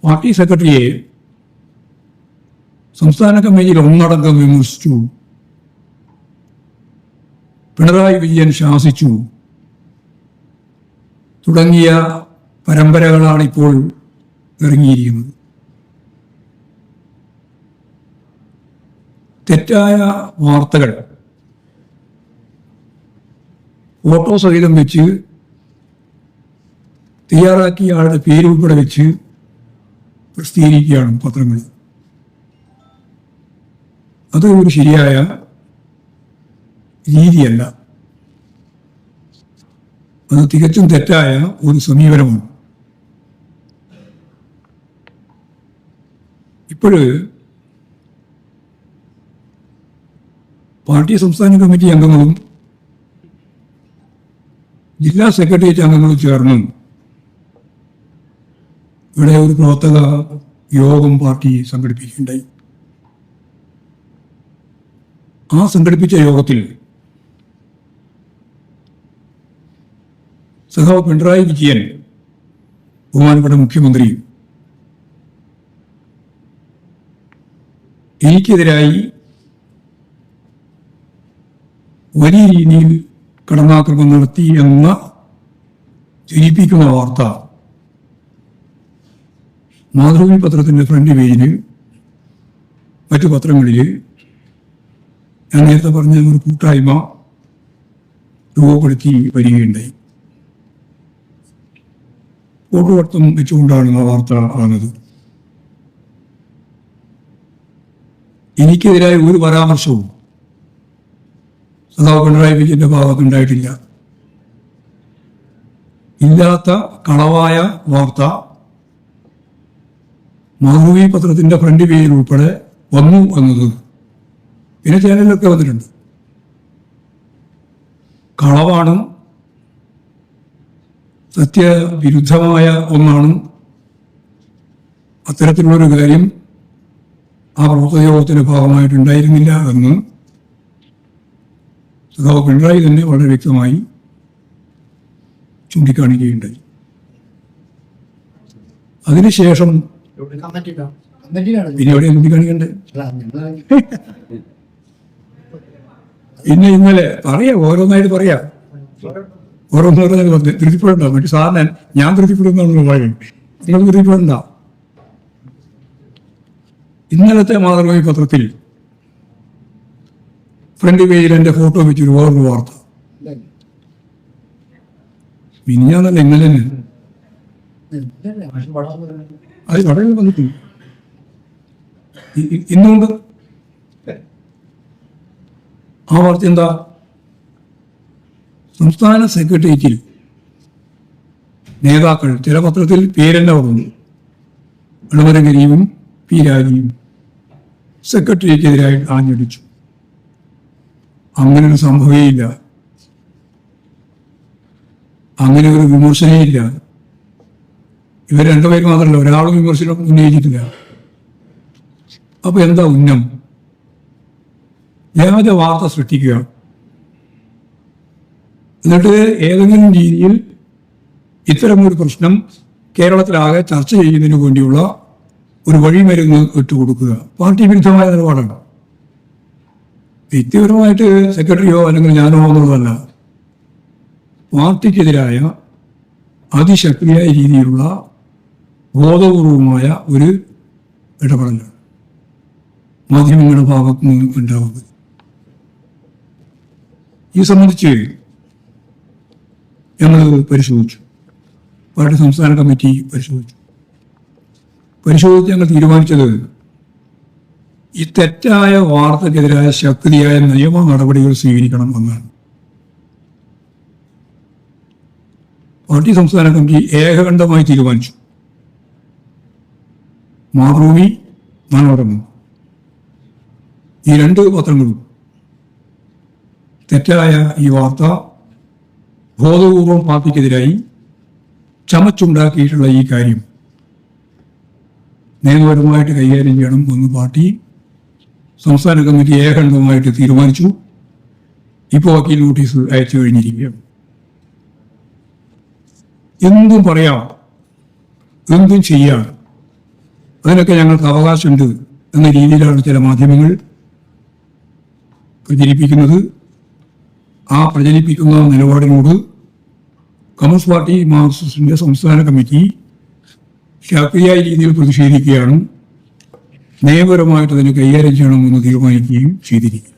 Party സെക്രട്ടറിയെ സംസ്ഥാന കമ്മിറ്റിയിൽ ഒന്നടങ്കം വിമർശിച്ചു, പിണറായി വിജയൻ ശാസിച്ചു തുടങ്ങിയ പരമ്പരകളാണ് ഇപ്പോൾ ഇറങ്ങിയിരിക്കുന്നത്. തെറ്റായ വാർത്തകൾ ഫോട്ടോ സഹിതം വെച്ച് തയ്യാറാക്കിയ ആളുടെ പേര് ഉൾപ്പെടെ വെച്ച് പ്രസിദ്ധീകരിക്കുകയാണ് പത്രങ്ങൾ. അത് ഒരു ശരിയായ രീതിയല്ല. അത് തികച്ചും തെറ്റായ ഒരു സമീപനമാണ്. ഇപ്പോഴ് പാർട്ടി സംസ്ഥാന കമ്മിറ്റി അംഗങ്ങളും ജില്ലാ സെക്രട്ടേറിയറ്റ് അംഗങ്ങളും ചേർന്ന് ഇവിടെ ഒരു പ്രവർത്തക യോഗം പാർട്ടി സംഘടിപ്പിക്കുകയുണ്ടായി. ആ സംഘടിപ്പിച്ച യോഗത്തിൽ സഖാവ് പിണറായി വിജയൻ, ബഹുമാനപ്പെട്ട മുഖ്യമന്ത്രി, എനിക്കെതിരായി വലിയ രീതിയിൽ കടന്നാക്രമണം നടത്തി എന്ന ജനിപ്പിക്കുന്ന വാർത്ത മാതൃഭൂമി പത്രത്തിൻ്റെ ഫ്രണ്ട് പേജിൽ, മറ്റു പത്രങ്ങളിൽ ഞാൻ നേരത്തെ പറഞ്ഞ ഒരു കൂട്ടായ്മ രൂപപ്പെടുത്തി വരികയുണ്ടായി. ഫോട്ടോവട്ടം വെച്ചുകൊണ്ടാണ് ആ വാർത്ത ആകുന്നത്. എനിക്കെതിരായ ഒരു പരാമർശവും സഖാവ് പിണറായി വിജയന്റെ ഭാഗത്തുണ്ടായിട്ടില്ല. ഇല്ലാത്ത കളവായ വാർത്ത മാതൃഭൂമി പത്രത്തിന്റെ ഫ്രണ്ട് പേജിൽ ഉൾപ്പെടെ വന്നു എന്നത് പിന്നെ ചാനലിലൊക്കെ വന്നിട്ടുണ്ട്. കളവാണ്, സത്യവിരുദ്ധമായ ഒന്നാണ്. അത്തരത്തിലുള്ളൊരു കാര്യം ആ പ്രവർത്തകയോഗത്തിന്റെ ഭാഗമായിട്ടുണ്ടായിരുന്നില്ല എന്ന് സഖാവ് പിണറായി തന്നെ വളരെ വ്യക്തമായി ചൂണ്ടിക്കാണിക്കുകയുണ്ടായി. അതിനുശേഷം പിന്നെ എവിടെയാണ് ചൂണ്ടിക്കാണിക്കണ്ടേ? പിന്നെ ഇന്നലെ പറയാം, ഓരോന്നായിട്ട് പറയാം, ഓരോന്നോരോന്നായിട്ട് തൃപ്തിപ്പെടണ്ടാവും. മറ്റു സാറിന് ഞാൻ തൃപ്തിപ്പെടുന്നതാണെന്ന് പറയും, നിങ്ങൾ തൃപ്തിപ്പെടണ്ട. ഇന്നലത്തെ മാതൃഭൂമി പത്രത്തിൽ ഫ്രണ്ട് പേജിൽ എൻ്റെ ഫോട്ടോ വെച്ചൊരു വേറൊരു വാർത്ത. മിനിഞ്ഞാന്നല്ല, ഇന്നലെ തന്നെ അത് കടയിൽ വന്നിട്ടുണ്ട്. ഇന്നുകൊണ്ട് ആ വാർത്ത എന്താ? സംസ്ഥാന സെക്രട്ടേറിയറ്റിൽ നേതാക്കൾ, ചില പത്രത്തിൽ പേരെന്നെ പറഞ്ഞു, ഇളമരം കരീമും പി രാജിയും സെക്രട്ടറിക്കെതിരായി ആഞ്ഞടിച്ചു. അങ്ങനെ ഒരു സംഭവമേയില്ല, അങ്ങനെ ഒരു വിമർശനമില്ല. ഇവർ രണ്ടുപേരും മാത്രമല്ല, ഒരാളും വിമർശനം ഉന്നയിച്ചിട്ടില്ല. അപ്പൊ എന്താ ഉന്നം? വ്യാജ വാർത്ത സൃഷ്ടിക്കുക, എന്നിട്ട് ഏതെങ്കിലും രീതിയിൽ ഇത്തരമൊരു പ്രശ്നം കേരളത്തിലാകെ ചർച്ച ചെയ്യുന്നതിന് വേണ്ടിയുള്ള ഒരു വഴിമരുന്ന് ഇട്ടുകൊടുക്കുക. പാർട്ടി വിരുദ്ധമായ നിലപാടാണ്. വ്യക്തിപരമായിട്ട് സെക്രട്ടറിയോ അല്ലെങ്കിൽ ഞാനോ എന്നുള്ളതല്ല, പാർട്ടിക്കെതിരായ അതിശക്തിയായ രീതിയിലുള്ള ബോധപൂർവമായ ഒരു ഇടപെടലാണ് മാധ്യമങ്ങളുടെ ഭാഗത്ത് നിന്ന് ഉണ്ടാവുന്നത്. ഈ സംബന്ധിച്ച് ഞങ്ങൾ പരിശോധിച്ചു, പാർട്ടി സംസ്ഥാന കമ്മിറ്റി പരിശോധിച്ച് ഞങ്ങൾ തീരുമാനിച്ചത് ഈ തെറ്റായ വാർത്തക്കെതിരായ ശക്തിയായ നിയമ നടപടികൾ സ്വീകരിക്കണം എന്നാണ്. പാർട്ടി സംസ്ഥാന കമ്മിറ്റി ഏകകണ്ഠമായി തീരുമാനിച്ചു. മാതൃഭൂമി, മനോരമ, ഈ രണ്ട് പത്രങ്ങളും തെറ്റായ ഈ വാർത്ത ബോധപൂർവം പാർട്ടിക്കെതിരായി ചമച്ചുണ്ടാക്കിയിട്ടുള്ള ഈ കാര്യം നിയമപരമായിട്ട് കൈകാര്യം ചെയ്യണം എന്ന് പാർട്ടി സംസ്ഥാന കമ്മിറ്റി ഏകകണ്ഠമായിട്ട് തീരുമാനിച്ചു. ഇപ്പോൾ വക്കീൽ നോട്ടീസ് അയച്ചു കഴിഞ്ഞിരിക്കുകയാണ്. എന്തും പറയാം, എന്തും ചെയ്യാം, അതിനൊക്കെ ഞങ്ങൾക്ക് അവകാശമുണ്ട് എന്ന രീതിയിലാണ് ചില മാധ്യമങ്ങൾ പ്രചരിപ്പിക്കുന്നത്. ആ പ്രചരിപ്പിക്കുന്ന നിലപാടിനോട് കമ്മ്യൂണിസ്റ്റ് പാർട്ടി മാർക്സിസ്റ്റിന്റെ സംസ്ഥാന കമ്മിറ്റി ശക്തിയായ രീതിയിൽ പ്രതിഷേധിക്കുകയാണ്. നിയമപരമായിട്ട് അതിനെ കൈകാര്യം ചെയ്യണമെന്ന് തീരുമാനിക്കുകയും ചെയ്തിരിക്കും.